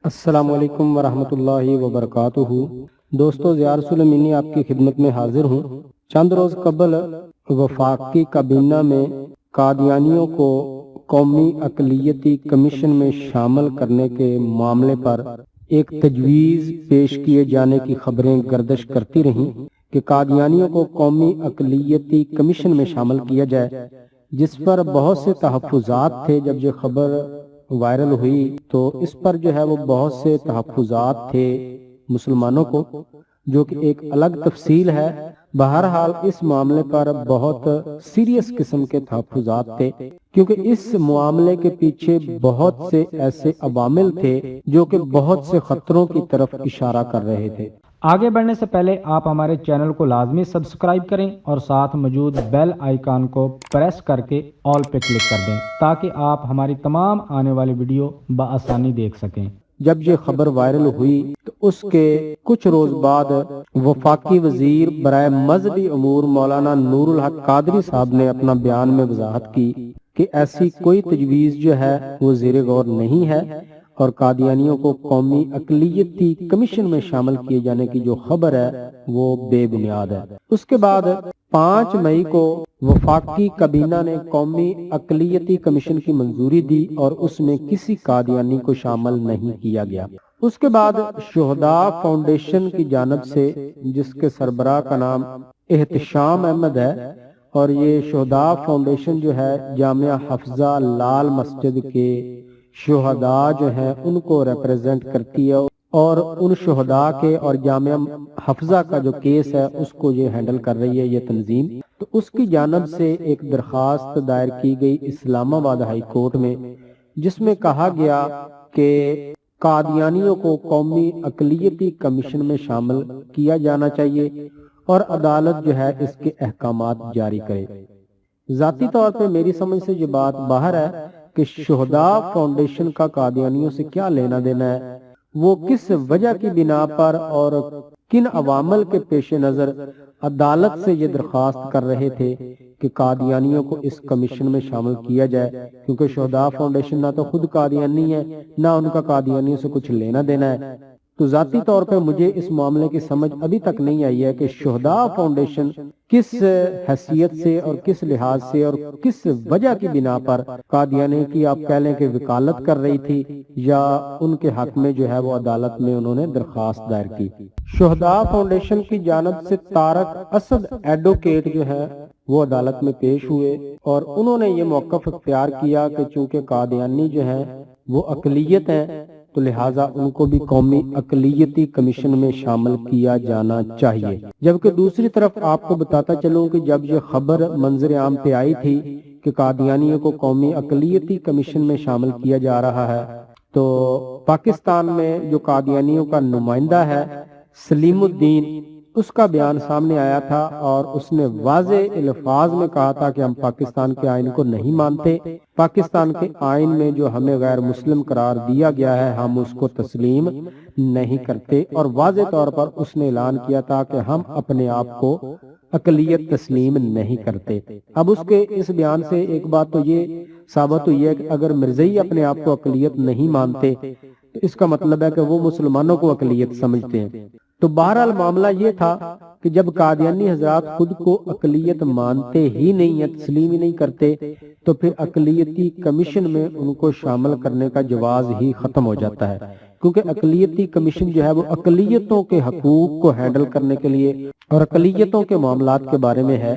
السلام علیکم ورحمۃ اللہ وبرکاتہ۔ دوستو، زیار سلیمانی آپ کی خدمت میں حاضر ہوں۔ چند روز قبل وفاقی کابینہ میں قادیانیوں کو قومی اقلیتی کمیشن میں شامل کرنے کے معاملے پر ایک تجویز پیش کیے جانے کی خبریں گردش کرتی رہیں کہ قادیانیوں کو قومی اقلیتی کمیشن میں شامل کیا جائے، جس پر بہت سے تحفظات تھے۔ جب یہ خبر وائرل ہوئی تو اس پر جو ہے وہ بہت سے تحفظات تھے مسلمانوں کو، جو کہ ایک الگ تفصیل ہے۔ بہرحال اس معاملے پر بہت سیریس قسم کے تحفظات تھے، کیونکہ اس معاملے کے پیچھے بہت سے ایسے عوامل تھے جو کہ بہت سے خطروں کی طرف اشارہ کر رہے تھے۔ آگے بڑھنے سے پہلے آپ ہمارے چینل کو لازمی سبسکرائب کریں اور ساتھ موجود بیل آئیکن کو پریس کر کے آل پہ کلک کر دیں تاکہ آپ ہماری تمام آنے والی ویڈیو بآسانی دیکھ سکیں۔ جب یہ خبر وائرل ہوئی تو اس کے کچھ روز بعد وفاقی وزیر برائے مذہبی امور مولانا نور الحق قادری صاحب نے اپنا بیان میں وضاحت کی کہ ایسی کوئی تجویز جو ہے وہ زیر غور نہیں ہے، اور قادیانیوں کو قومی اقلیتی کمیشن میں شامل کیے جانے کی جو خبر ہے وہ بے بنیاد ہے۔ اس کے بعد 5 مئی کو وفاقی کابینہ نے قومی اقلیتی کمیشن کی منظوری دی اور اس میں کسی قادیانی کو شامل نہیں کیا گیا۔ اس کے بعد شہداء فاؤنڈیشن کی جانب سے، جس کے سربراہ کا نام احتشام احمد ہے، اور یہ شہداء فاؤنڈیشن جو ہے جامعہ حفظہ لال مسجد کے شہداء جو ہیں ان کو ریپرزینٹ کرتی ہے، اور ان شہداء کے اور جامعہ حفظہ کا جو کیس ہے اس کو یہ ہینڈل کر رہی ہے یہ تنظیم۔ تو اس کی جانب سے ایک درخواست دائر کی گئی اسلام آباد ہائی کورٹ میں، جس میں کہا گیا کہ قادیانیوں کو قومی اقلیتی کمیشن میں شامل کیا جانا چاہیے اور عدالت جو ہے اس کے احکامات جاری کرے۔ ذاتی طور پہ میری سمجھ سے یہ بات باہر ہے کہ شہداء فاؤنڈیشن کا قادیانیوں سے کیا لینا دینا ہے، وہ کس وجہ کی بنا پر اور کن عوامل کے پیش نظر عدالت سے یہ درخواست کر رہے تھے کہ قادیانیوں کو اس کمیشن میں شامل کیا جائے، کیونکہ شہداء فاؤنڈیشن نہ تو خود قادیانی ہے نہ ان کا قادیانیوں سے کچھ لینا دینا ہے۔ تو ذاتی طور پہ مجھے اس معاملے کی سمجھ ابھی تک نہیں آئی ہے کہ شہداء فاؤنڈیشن کس حیثیت سے اور کس لحاظ سے اور کس وجہ کی بنا پر قادیانی کی آپ کہہ لیں کہ وکالت کر رہی تھی، یا ان کے حق میں جو ہے وہ عدالت میں انہوں نے درخواست دائر کی۔ شہداء فاؤنڈیشن کی جانب سے طارق اسد ایڈوکیٹ جو ہے وہ عدالت میں پیش ہوئے، اور انہوں نے یہ موقف اختیار کیا کہ چونکہ قادیانی جو ہے وہ اقلیت ہیں تو لہٰذا ان کو بھی قومی اقلیتی کمیشن میں شامل کیا جانا چاہیے۔ جبکہ دوسری طرف آپ کو بتاتا چلوں کہ جب یہ خبر منظر عام پہ آئی تھی کہ قادیانیوں کو قومی اقلیتی کمیشن میں شامل کیا جا رہا ہے، تو پاکستان میں جو قادیانیوں کا نمائندہ ہے سلیم الدین، اس کا بیان سامنے آیا تھا اور اس نے واضح الفاظ میں کہا تھا کہ ہم پاکستان کے آئین کو نہیں مانتے، پاکستان کے آئین میں جو ہمیں غیر مسلم قرار دیا گیا ہے ہم اس کو تسلیم نہیں کرتے، اور واضح طور پر اس نے اعلان کیا تھا کہ ہم اپنے آپ کو اقلیت تسلیم نہیں کرتے۔ اب اس کے اس بیان سے ایک بات تو یہ ثابت ہوئی ہے کہ اگر مرزائی اپنے آپ کو اقلیت نہیں مانتے تو اس کا مطلب ہے کہ وہ مسلمانوں کو اقلیت سمجھتے ہیں۔ تو بہرحال معاملہ یہ تھا کہ جب قادیانی حضرات خود کو اقلیت مانتے ہی نہیں ہیں، تسلیم ہی نہیں کرتے، تو پھر اقلیتی کمیشن میں ان کو شامل کرنے کا جواز ہی ختم ہو جاتا ہے، کیونکہ اقلیتی کمیشن جو ہے وہ اقلیتوں کے حقوق کو ہینڈل کرنے کے لیے اور اقلیتوں کے معاملات کے بارے میں ہے،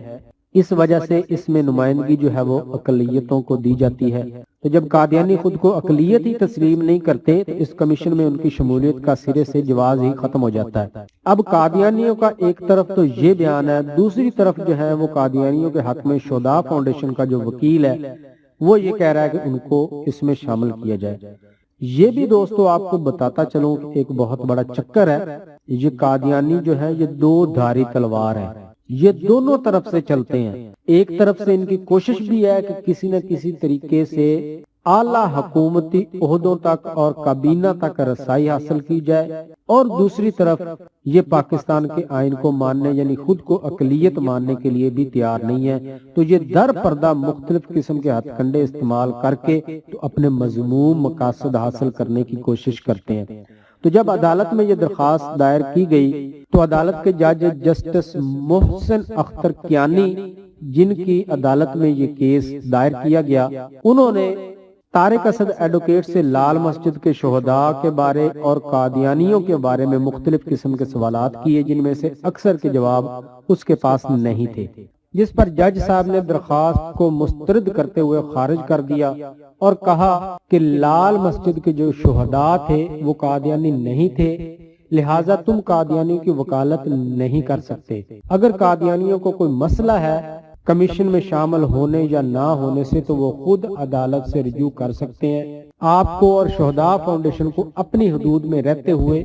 اس وجہ سے اس میں نمائندگی جو ہے وہ اقلیتوں کو دی جاتی ہے۔ تو جب قادیانی خود کو اقلیت ہی تسلیم نہیں کرتے تو اس کمیشن میں ان کی شمولیت کا سرے سے جواز ہی ختم ہو جاتا ہے۔ اب قادیانیوں کا ایک طرف تو یہ بیان ہے، دوسری طرف جو ہے وہ قادیانیوں کے حق میں شہداء فاؤنڈیشن کا جو وکیل ہے وہ یہ کہہ رہا ہے کہ ان کو اس میں شامل کیا جائے۔ یہ بھی دوستو آپ کو بتاتا چلوں کہ ایک بہت بڑا چکر ہے۔ یہ قادیانی جو ہے یہ 2 دھاری تلوار ہے، یہ دونوں طرف سے چلتے ہیں۔ ایک طرف سے ان کی کوشش بھی ہے کہ کسی نہ کسی طریقے سے اعلی حکومتی عہدوں تک اور کابینہ تک رسائی حاصل کی جائے، اور دوسری طرف یہ پاکستان کے آئین کو ماننے یعنی خود کو اقلیت ماننے کے لیے بھی تیار نہیں ہے، تو یہ در پردہ مختلف قسم کے ہتھ کنڈے استعمال کر کے تو اپنے مذموم مقاصد حاصل کرنے کی کوشش کرتے ہیں۔ تو جب عدالت میں یہ درخواست دائر کی گئی تو عدالت کے جج جسٹس محسن اختر کیانی، جن کی عدالت میں یہ کیس دائر کیا گیا، انہوں نے طارق اسد ایڈوکیٹ سے لال مسجد کے شہداء کے بارے اور قادیانیوں کے بارے میں مختلف قسم کے سوالات کیے، جن میں سے اکثر کے جواب اس کے پاس نہیں تھے، جس پر جج صاحب نے درخواست کو مسترد کرتے ہوئے خارج کر دیا اور کہا کہ لال مسجد کے جو شہداء تھے وہ قادیانی نہیں تھے، لہٰذا تم قادیانیوں کی وکالت نہیں کر سکتے۔ اگر قادیانیوں کو کوئی مسئلہ ہے کمیشن میں شامل ہونے یا نہ ہونے سے تو وہ خود عدالت سے رجوع کر سکتے ہیں۔ آپ کو اور شہداء فاؤنڈیشن کو اپنی حدود میں رہتے ہوئے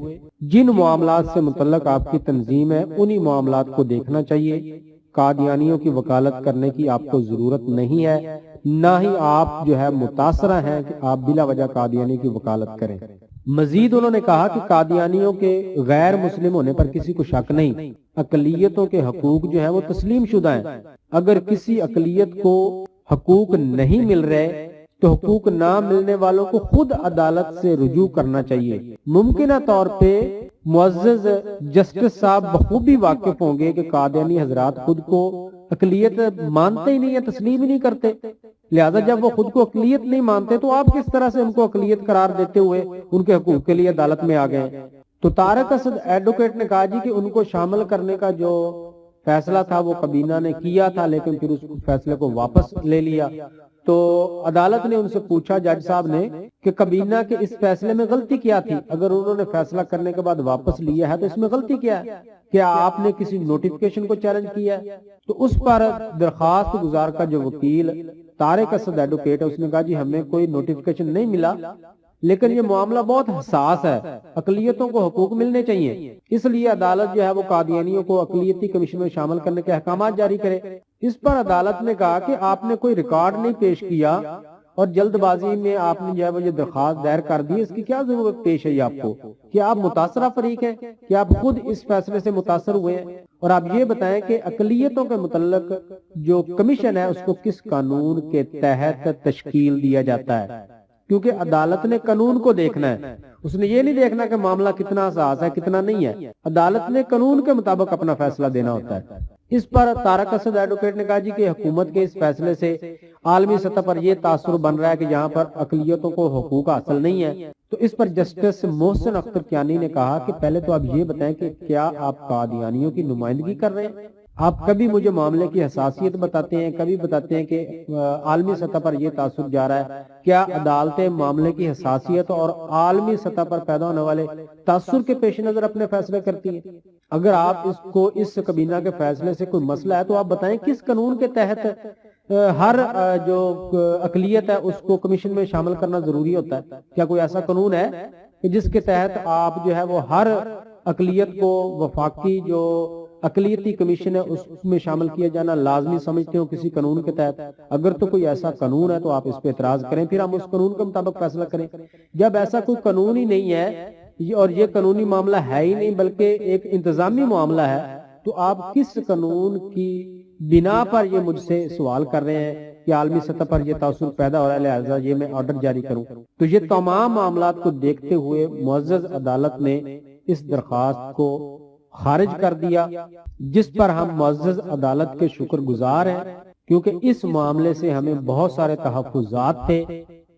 جن معاملات سے متعلق آپ کی تنظیم ہے انہی معاملات کو دیکھنا چاہیے۔ قادیانیوں کی وکالت کرنے کی آپ کو ضرورت نہیں ہے، نہ ہی آپ متاثرہ ہیں کہ آپ بلا وجہ قادیانی کی وکالت کریں۔ مزید انہوں نے کہا کہ قادیانیوں کے غیر مسلم ہونے پر کسی کو شک نہیں، اقلیتوں کے حقوق وہ تسلیم شدہ ہیں۔ اگر کسی اقلیت کو حقوق نہیں مل رہے تو حقوق نہ ملنے والوں کو خود عدالت سے رجوع کرنا چاہیے۔ ممکنہ طور پہ معزز جسٹس صاحب بخوبی واقف ہوں گے کہ قادیانی حضرات خود کو اقلیت مانتے ہی نہیں ہے، تسلیم ہی نہیں کرتے، لہذا جب وہ خود کو اقلیت نہیں مانتے تو آپ کس طرح سے ان کو اقلیت قرار دیتے ہوئے ان کے حقوق کے لیے عدالت میں آ گئے۔ تو طارق اسد ایڈوکیٹ نے کہا کہ ان کو شامل کرنے کا جو فیصلہ تھا وہ کابینہ نے کیا تھا، لیکن پھر اس فیصلے کو واپس لے لیا۔ تو عدالت نے ان سے پوچھا، جج صاحب نے، کہ کابینہ کے اس فیصلے میں غلطی کیا تھی؟ اگر انہوں نے فیصلہ کرنے کے بعد واپس لیا ہے تو اس میں غلطی کیا ہے؟ کیا آپ نے کسی نوٹیفیکیشن کو چیلنج کیا ہے؟ تو اس پر درخواست گزار کا جو وکیل طارق اسد ایڈوکیٹ ہے اس نے کہا ہمیں کوئی نوٹیفیکیشن نہیں ملا، لیکن یہ معاملہ بہت حساس ہے، اقلیتوں کو حقوق ملنے چاہیے، اس لیے عدالت وہ قادیانیوں کو اقلیتی کمیشن میں شامل کرنے کے احکامات جاری کرے۔ اس پر عدالت نے کہا کہ آپ نے کوئی ریکارڈ نہیں پیش کیا اور جلد بازی میں آپ نے یہ درخواست دائر کر دی، اس کی کیا ضرورت پیش ہے آپ کو؟ کیا آپ متاثرہ فریق ہیں؟ کیا آپ خود اس فیصلے سے متاثر ہوئے ہیں؟ اور آپ یہ بتائیں کہ اقلیتوں کے متعلق جو کمیشن ہے اس کو کس قانون کے تحت تشکیل دیا جاتا ہے؟ کیونکہ عدالت نے قانون کو دیکھنا ہے، اس نے یہ نہیں دیکھنا کہ معاملہ کتنا حساس ہے کتنا نہیں ہے، عدالت نے قانون کے مطابق اپنا فیصلہ دینا ہوتا ہے۔ اس پر طارق اسد ایڈوکیٹ نے کہا کہ حکومت کے اس فیصلے سے عالمی سطح پر یہ تاثر بن رہا ہے کہ جہاں پر اقلیتوں کو حقوق حاصل نہیں ہے۔ تو اس پر جسٹس محسن اختر کیانی نے کہا کہ پہلے تو آپ یہ بتائیں کہ کیا آپ قادیانیوں کی نمائندگی کر رہے ہیں؟ آپ کبھی مجھے معاملے کی حساسیت بتاتے ہیں، کبھی بتاتے ہیں کہ عالمی سطح پر یہ تاثر جا رہا ہے۔ کیا عدالتیں معاملے کی حساسیت اور عالمی سطح پر پیدا ہونے والے تاثر کے پیش نظر اپنے فیصلے کرتی ہیں؟ اگر آپ اس کابینہ کے فیصلے سے کوئی مسئلہ ہے تو آپ بتائیں کس قانون کے تحت ہر جو اقلیت ہے اس کو کمیشن میں شامل کرنا ضروری ہوتا ہے؟ کیا کوئی ایسا قانون ہے کہ جس کے تحت آپ وہ ہر اقلیت کو وفاقی جو اقلیتی کمیشن ہے اس میں شامل کیا جانا لازمی سمجھتے ہو کسی قانون کے تحت؟ اگر تو کوئی ایسا قانون ہے تو آپ اس پہ اعتراض کریں، پھر ہم اس قانون کے مطابق فیصلہ کریں۔ جب ایسا کوئی قانون ہی نہیں ہے اور یہ قانونی معاملہ ہے ہی نہیں بلکہ ایک انتظامی معاملہ ہے، تو آپ کس قانون کی بنا پر یہ مجھ سے سوال کر رہے ہیں کہ عالمی سطح پر یہ تاثر پیدا ہو رہا ہے لہذا یہ میں آرڈر جاری کروں؟ تو یہ تمام معاملات کو دیکھتے ہوئے معزز عدالت نے اس درخواست کو خارج کر دیا، جس پر ہم معزز عدالت کے شکر گزار ہیں، کیونکہ اس معاملے سے ہمیں بہت سارے تحفظات تھے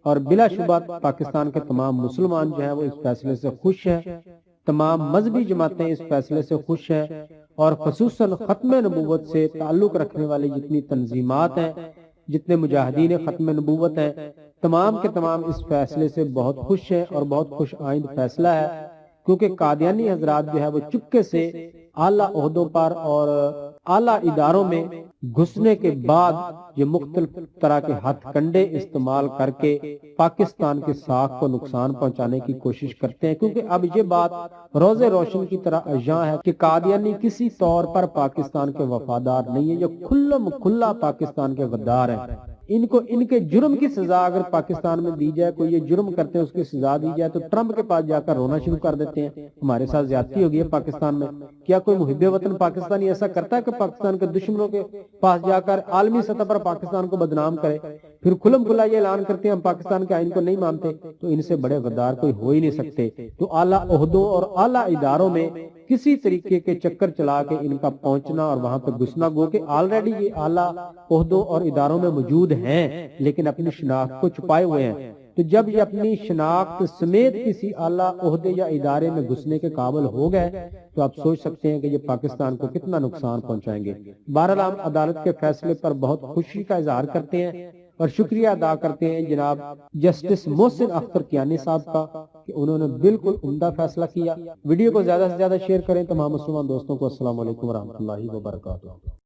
اور بلا شبہ پاکستان کے تمام مسلمان وہ اس فیصلے سے خوش ہیں، تمام مذہبی جماعتیں اس فیصلے سے خوش ہیں، اور خصوصاً ختم نبوت سے تعلق رکھنے والی جتنی تنظیمات ہیں، جتنے مجاہدین ختم نبوت ہیں، تمام کے تمام اس فیصلے سے بہت خوش ہیں اور بہت خوش آئند فیصلہ ہے، کیونکہ قادیانی حضرات وہ چپکے سے اعلیٰ عہدوں پر اور اعلیٰ اداروں میں گھسنے کے بعد یہ مختلف طرح کے ہتھ کنڈے استعمال کر کے پاکستان کے ساکھ کو نقصان پہنچانے کی کوشش کرتے ہیں، کیونکہ اب یہ بات روز روشن کی طرح عیاں ہے کہ قادیانی کسی طور پر پاکستان کے وفادار نہیں ہے، یہ کھلم کھلا پاکستان کے غدار ہیں۔ ان کو ان کے جرم کی سزا اگر پاکستان میں دی جائے، کوئی یہ جرم کرتے ہیں اس کی سزا دی جائے تو ٹرمپ کے پاس جا کر رونا شروع کر دیتے ہیں، ہمارے ساتھ زیادتی ہوگی ہے پاکستان میں۔ کیا کوئی محب وطن پاکستانی ایسا کرتا ہے کہ پاکستان کے دشمنوں کے پاس جا کر عالمی سطح پر پاکستان کو بدنام کرے؟ پھر کھلم کھلا یہ اعلان کرتے ہیں ہم پاکستان کے آئین کو نہیں مانتے، تو ان سے بڑے غدار کوئی ہو ہی نہیں سکتے۔ تو اعلیٰ عہدوں اور اعلیٰ اداروں میں کسی طریقے کے چکر چلا کے ان کا پہنچنا اور وہاں پہ گھسنا، گو کہ آلریڈی یہ اعلیٰ عہدوں اور اداروں میں موجود ہیں لیکن اپنی شناخت کو چھپائے ہوئے ہیں۔ تو جب یہ اپنی شناخت سمیت کسی اعلیٰ عہدے یا ادارے میں گھسنے کے قابل ہو گئے تو آپ سوچ سکتے ہیں کہ یہ پاکستان کو کتنا نقصان پہنچائیں گے۔ بہرحال ہم عدالت کے فیصلے پر بہت خوشی کا اظہار کرتے ہیں اور شکریہ ادا کرتے ہیں جناب جسٹس محسن اختر کیانی صاحب کا کہ انہوں نے بالکل عمدہ فیصلہ کیا۔ ویڈیو کو زیادہ سے زیادہ شیئر کریں تمام مسلمان دوستوں کو۔ السلام علیکم ورحمۃ اللہ وبرکاتہ۔